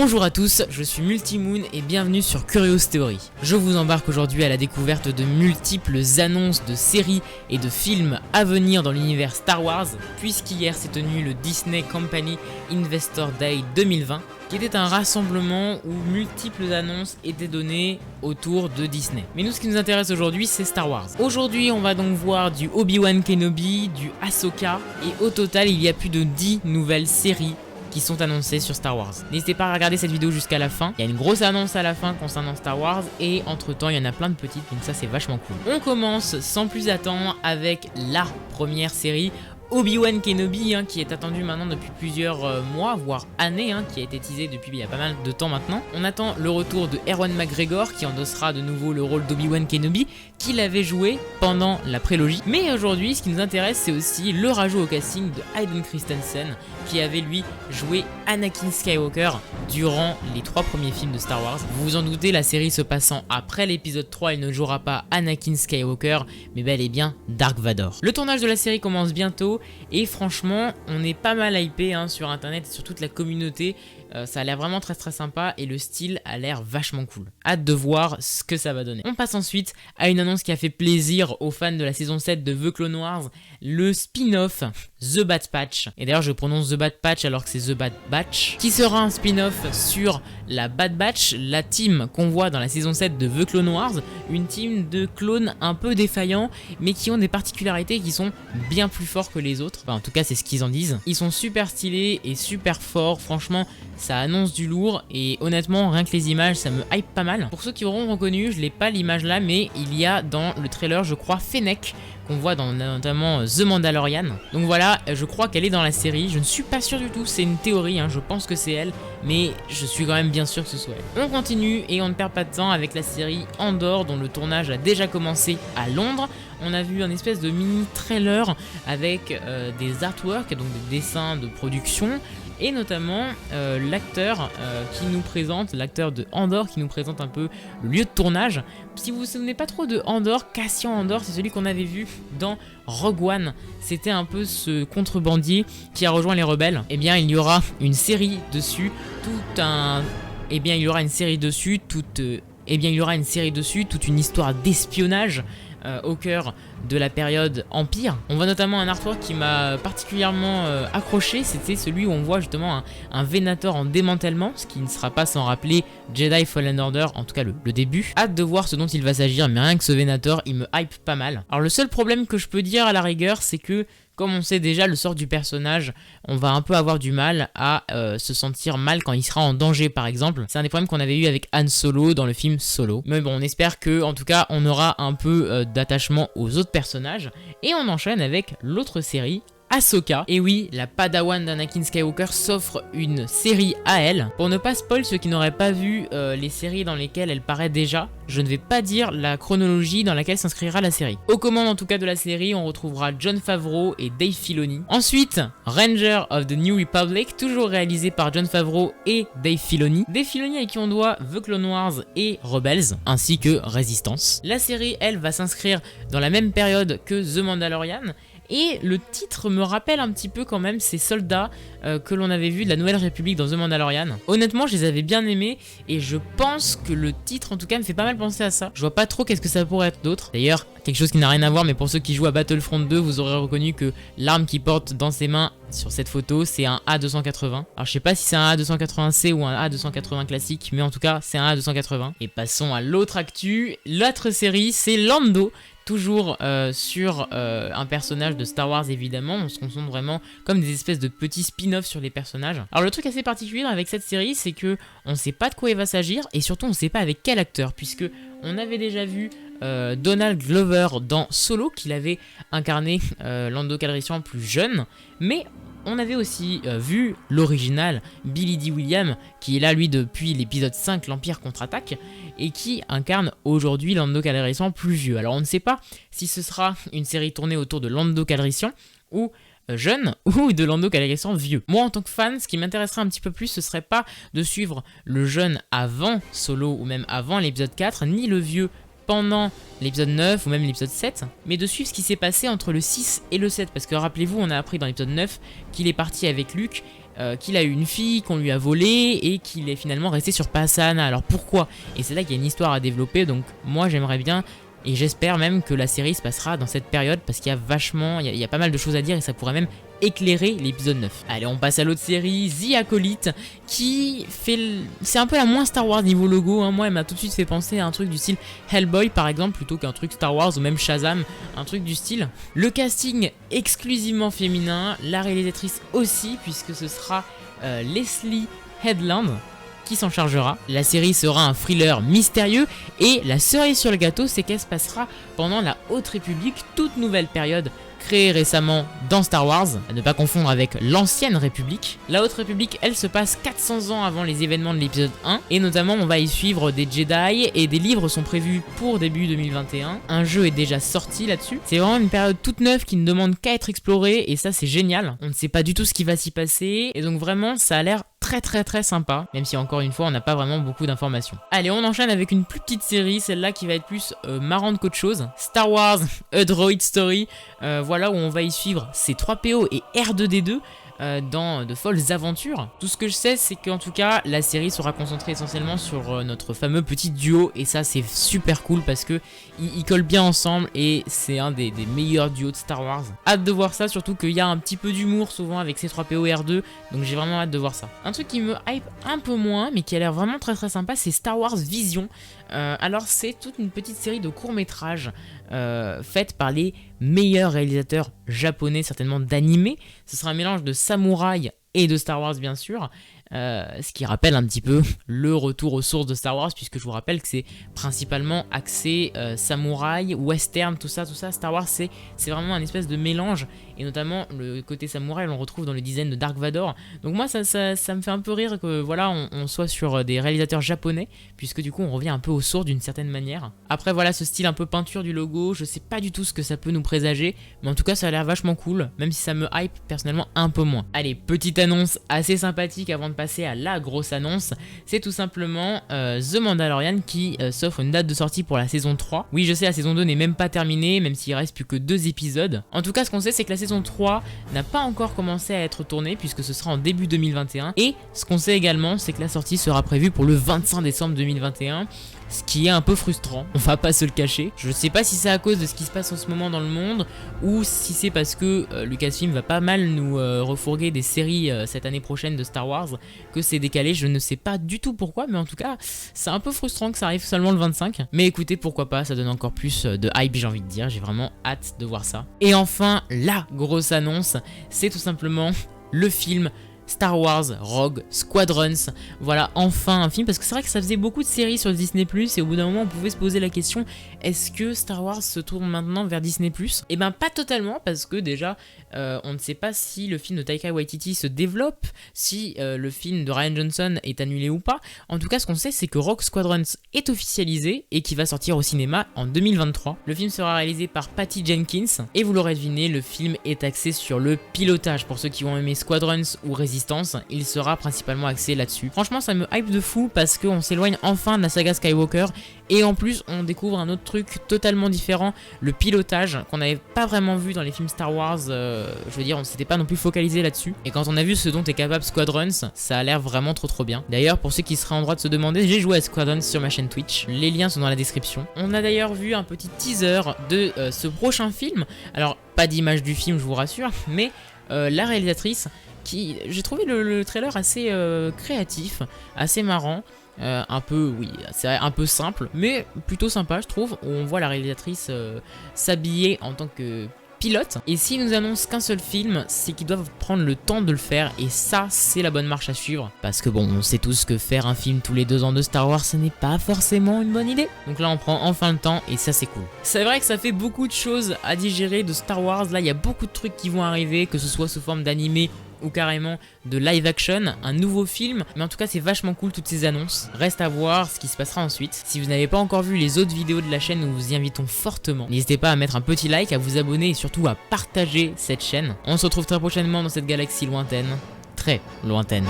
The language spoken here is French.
Bonjour à tous, je suis Multimoon et bienvenue sur Curious Theory. Je vous embarque aujourd'hui à la découverte de multiples annonces de séries et de films à venir dans l'univers Star Wars, puisqu'hier s'est tenu le Disney Company Investor Day 2020, qui était un rassemblement où multiples annonces étaient données autour de Disney. Mais nous, ce qui nous intéresse aujourd'hui, c'est Star Wars. Aujourd'hui, on va donc voir du Obi-Wan Kenobi, du Ahsoka, et au total, il y a plus de 10 nouvelles séries qui sont annoncées sur Star Wars. N'hésitez pas à regarder cette vidéo jusqu'à la fin. Il y a une grosse annonce à la fin concernant Star Wars et entre temps il y en a plein de petites, donc ça c'est vachement cool. On commence sans plus attendre avec la première série, Obi-Wan Kenobi, qui est attendu maintenant depuis plusieurs mois, voire années, qui a été teasé depuis il y a pas mal de temps maintenant. On attend le retour de Ewan McGregor qui endossera de nouveau le rôle d'Obi-Wan Kenobi qu'il avait joué pendant la prélogie. Mais aujourd'hui, ce qui nous intéresse, c'est aussi le rajout au casting de Hayden Christensen qui avait lui joué Anakin Skywalker durant les 3 premiers films de Star Wars. Vous vous en doutez, la série se passant après l'épisode 3, il ne jouera pas Anakin Skywalker, mais bel et bien Dark Vador. Le tournage de la série commence bientôt et franchement, on est pas mal hypé sur internet et sur toute la communauté. Ça a l'air vraiment très sympa et le style a l'air vachement cool. Hâte de voir ce que ça va donner. On passe ensuite à une annonce qui a fait plaisir aux fans de la saison 7 de The Clone Wars, le spin-off The Bad Batch. Et d'ailleurs je prononce The Bad Batch alors que c'est The Bad Batch, qui sera un spin-off sur la Bad Batch, la team qu'on voit dans la saison 7 de The Clone Wars, une team de clones un peu défaillants mais qui ont des particularités qui sont bien plus forts que les autres. Enfin, en tout cas c'est ce qu'ils en disent. Ils sont super stylés et super forts, franchement ça annonce du lourd et honnêtement rien que les images ça me hype pas mal. Pour ceux qui auront reconnu, je n'ai pas l'image là mais il y a dans le trailer je crois Fennec qu'on voit dans notamment The Mandalorian. Donc voilà, je crois qu'elle est dans la série, je ne suis pas sûr du tout, c'est une théorie, je pense que c'est elle, mais je suis quand même bien sûr que ce soit elle. On continue et on ne perd pas de temps avec la série Andor dont le tournage a déjà commencé à Londres. On a vu un espèce de mini trailer avec des artworks, donc des dessins de production, et notamment l'acteur qui nous présente, l'acteur de Andor qui nous présente un peu le lieu de tournage. Si vous vous souvenez pas trop de Andor, Cassian Andor, c'est celui qu'on avait vu dans Rogue One. C'était un peu ce contrebandier qui a rejoint les rebelles. Eh bien, il y aura une série dessus, il y aura une série dessus, toute une histoire d'espionnage au cœur de la période Empire. On voit notamment un artwork qui m'a particulièrement accroché, c'était celui où on voit justement un Venator en démantèlement, ce qui ne sera pas sans rappeler Jedi Fallen Order, en tout cas le début. Hâte de voir ce dont il va s'agir, mais rien que ce Venator, il me hype pas mal. Alors le seul problème que je peux dire à la rigueur, c'est que comme on sait déjà le sort du personnage, on va un peu avoir du mal à se sentir mal quand il sera en danger par exemple. C'est un des problèmes qu'on avait eu avec Han Solo dans le film Solo. Mais bon, on espère que en tout cas on aura un peu d'attachement aux autres personnages. Et on enchaîne avec l'autre série, Ahsoka. Et oui, la padawan d'Anakin Skywalker s'offre une série à elle. Pour ne pas spoil ceux qui n'auraient pas vu les séries dans lesquelles elle paraît déjà, je ne vais pas dire la chronologie dans laquelle s'inscrira la série. Aux commandes en tout cas de la série, on retrouvera Jon Favreau et Dave Filoni. Ensuite, Ranger of the New Republic, toujours réalisé par Jon Favreau et Dave Filoni. Dave Filoni à qui on doit The Clone Wars et Rebels, ainsi que Resistance. La série, elle, va s'inscrire dans la même période que The Mandalorian. Et le titre me rappelle un petit peu quand même ces soldats que l'on avait vus de la Nouvelle République dans The Mandalorian. Honnêtement, je les avais bien aimés et je pense que le titre en tout cas me fait pas mal penser à ça. Je vois pas trop qu'est-ce que ça pourrait être d'autre. D'ailleurs, quelque chose qui n'a rien à voir, mais pour ceux qui jouent à Battlefront 2, vous aurez reconnu que l'arme qu'il porte dans ses mains sur cette photo, c'est un A280. Alors je sais pas si c'est un A280C ou un A280 classique, mais en tout cas, c'est un A280. Et passons à l'autre actu. L'autre série, c'est Lando. Toujours sur un personnage de Star Wars évidemment, on se concentre vraiment comme des espèces de petits spin-offs sur les personnages. Alors le truc assez particulier avec cette série, c'est que on sait pas de quoi il va s'agir et surtout on sait pas avec quel acteur, puisque on avait déjà vu Donald Glover dans Solo, qu'il avait incarné Lando Calrissian plus jeune, mais on avait aussi vu l'original Billy Dee Williams, qui est là lui depuis l'épisode 5, l'Empire contre-attaque, et qui incarne aujourd'hui Lando Calrissian plus vieux. Alors on ne sait pas si ce sera une série tournée autour de Lando Calrissian ou jeune ou de Lando Calrissian vieux. Moi en tant que fan, ce qui m'intéresserait un petit peu plus, ce serait pas de suivre le jeune avant Solo ou même avant l'épisode 4, ni le vieux pendant l'épisode 9 ou même l'épisode 7, mais de suivre ce qui s'est passé entre le 6 et le 7, parce que rappelez-vous, on a appris dans l'épisode 9 qu'il est parti avec Luke qu'il a eu une fille, qu'on lui a volé et qu'il est finalement resté sur Pasaana. Alors pourquoi? Et c'est là qu'il y a une histoire à développer, donc moi j'aimerais bien et j'espère même que la série se passera dans cette période parce qu'il y a vachement, il y a pas mal de choses à dire et ça pourrait même éclairer l'épisode 9. Allez, on passe à l'autre série, The Acolyte, qui fait... C'est un peu la moins Star Wars niveau logo, hein. Moi elle m'a tout de suite fait penser à un truc du style Hellboy par exemple, plutôt qu'un truc Star Wars ou même Shazam, un truc du style. Le casting exclusivement féminin, la réalisatrice aussi, puisque ce sera Leslie Headland qui s'en chargera. La série sera un thriller mystérieux et la cerise sur le gâteau, c'est qu'elle se passera pendant la Haute République, toute nouvelle période créée récemment dans Star Wars, à ne pas confondre avec l'ancienne République. La Haute République, elle se passe 400 ans avant les événements de l'épisode 1, et notamment on va y suivre des Jedi, et des livres sont prévus pour début 2021. Un jeu est déjà sorti là-dessus. C'est vraiment une période toute neuve qui ne demande qu'à être explorée, et ça c'est génial. On ne sait pas du tout ce qui va s'y passer, et donc vraiment ça a l'air très sympa, même si encore une fois on n'a pas vraiment beaucoup d'informations. Allez, on enchaîne avec une plus petite série, celle-là qui va être plus marrante qu'autre chose. Star Wars A Droid Story, voilà où on va y suivre C3PO et R2D2 dans de folles aventures. Tout ce que je sais, c'est qu'en tout cas la série sera concentrée essentiellement sur notre fameux petit duo, et ça c'est super cool parce que ils collent bien ensemble et c'est un des meilleurs duos de Star Wars. Hâte de voir ça, surtout qu'il y a un petit peu d'humour souvent avec C3PO et R2, donc j'ai vraiment hâte de voir ça. Un truc qui me hype un peu moins mais qui a l'air vraiment très sympa, c'est Star Wars Vision. Alors c'est toute une petite série de courts-métrages faite par les meilleurs réalisateurs japonais, certainement d'animé. Ce sera un mélange de samouraï et de Star Wars bien sûr, ce qui rappelle un petit peu le retour aux sources de Star Wars, puisque je vous rappelle que c'est principalement axé samouraï, western, tout ça. Star Wars c'est vraiment un espèce de mélange, et notamment le côté samouraï on le retrouve dans le design de Dark Vador. Donc moi ça me fait un peu rire que voilà on soit sur des réalisateurs japonais, puisque du coup on revient un peu aux sources d'une certaine manière. Après voilà, ce style un peu peinture du logo, je sais pas du tout ce que ça peut nous présager, mais en tout cas ça a l'air vachement cool, même si ça me hype personnellement un peu moins. Allez, petite annonce assez sympathique avant de passer à la grosse annonce, c'est tout simplement The Mandalorian qui s'offre une date de sortie pour la saison 3. Oui, je sais, la saison 2 n'est même pas terminée, même s'il reste plus que 2 épisodes. En tout cas, ce qu'on sait, c'est que la saison 3 n'a pas encore commencé à être tournée, puisque ce sera en début 2021. Et ce qu'on sait également, c'est que la sortie sera prévue pour le 25 décembre 2021. Ce qui est un peu frustrant, on va pas se le cacher. Je sais pas si c'est à cause de ce qui se passe en ce moment dans le monde, ou si c'est parce que Lucasfilm va pas mal nous refourguer des séries cette année prochaine de Star Wars, que c'est décalé. Je ne sais pas du tout pourquoi, mais en tout cas c'est un peu frustrant que ça arrive seulement le 25. Mais écoutez, pourquoi pas, ça donne encore plus de hype, j'ai envie de dire. J'ai vraiment hâte de voir ça. Et enfin, la grosse annonce, c'est tout simplement le film Star Wars Rogue Squadrons. Voilà, enfin un film, parce que c'est vrai que ça faisait beaucoup de séries sur Disney+, et au bout d'un moment on pouvait se poser la question, est-ce que Star Wars se tourne maintenant vers Disney+? Et ben pas totalement, parce que déjà on ne sait pas si le film de Taika Waititi se développe, si le film de Rian Johnson est annulé ou pas. En tout cas, ce qu'on sait, c'est que Rogue Squadrons est officialisé et qui va sortir au cinéma en 2023. Le film sera réalisé par Patty Jenkins, et vous l'aurez deviné, le film est axé sur le pilotage. Pour ceux qui ont aimé Squadrons ou Resistance, il sera principalement axé là-dessus. Franchement, ça me hype de fou parce qu'on s'éloigne enfin de la saga Skywalker, et en plus on découvre un autre truc totalement différent, le pilotage, qu'on n'avait pas vraiment vu dans les films Star Wars. Je veux dire, on s'était pas non plus focalisé là-dessus, et quand on a vu ce dont est capable Squadrons, ça a l'air vraiment trop bien. D'ailleurs, pour ceux qui seraient en droit de se demander, j'ai joué à Squadrons sur ma chaîne Twitch, les liens sont dans la description. On a d'ailleurs vu un petit teaser de ce prochain film. Alors pas d'image du film, je vous rassure, mais la réalisatrice, qui, j'ai trouvé le trailer assez créatif, assez marrant, un peu, oui, c'est un peu simple, mais plutôt sympa je trouve, où on voit la réalisatrice s'habiller en tant que pilote. Et s'ils nous annoncent qu'un seul film, c'est qu'ils doivent prendre le temps de le faire, et ça c'est la bonne marche à suivre, parce que bon, on sait tous que faire un film tous les 2 ans de Star Wars, ce n'est pas forcément une bonne idée. Donc là on prend enfin le temps, et ça c'est cool. C'est vrai que ça fait beaucoup de choses à digérer de Star Wars. Là il y a beaucoup de trucs qui vont arriver, que ce soit sous forme d'animé ou carrément de live action, un nouveau film, mais en tout cas c'est vachement cool toutes ces annonces. Reste à voir ce qui se passera ensuite. Si vous n'avez pas encore vu les autres vidéos de la chaîne, nous vous y invitons fortement. N'hésitez pas à mettre un petit like, à vous abonner et surtout à partager cette chaîne. On se retrouve très prochainement dans cette galaxie lointaine, très lointaine.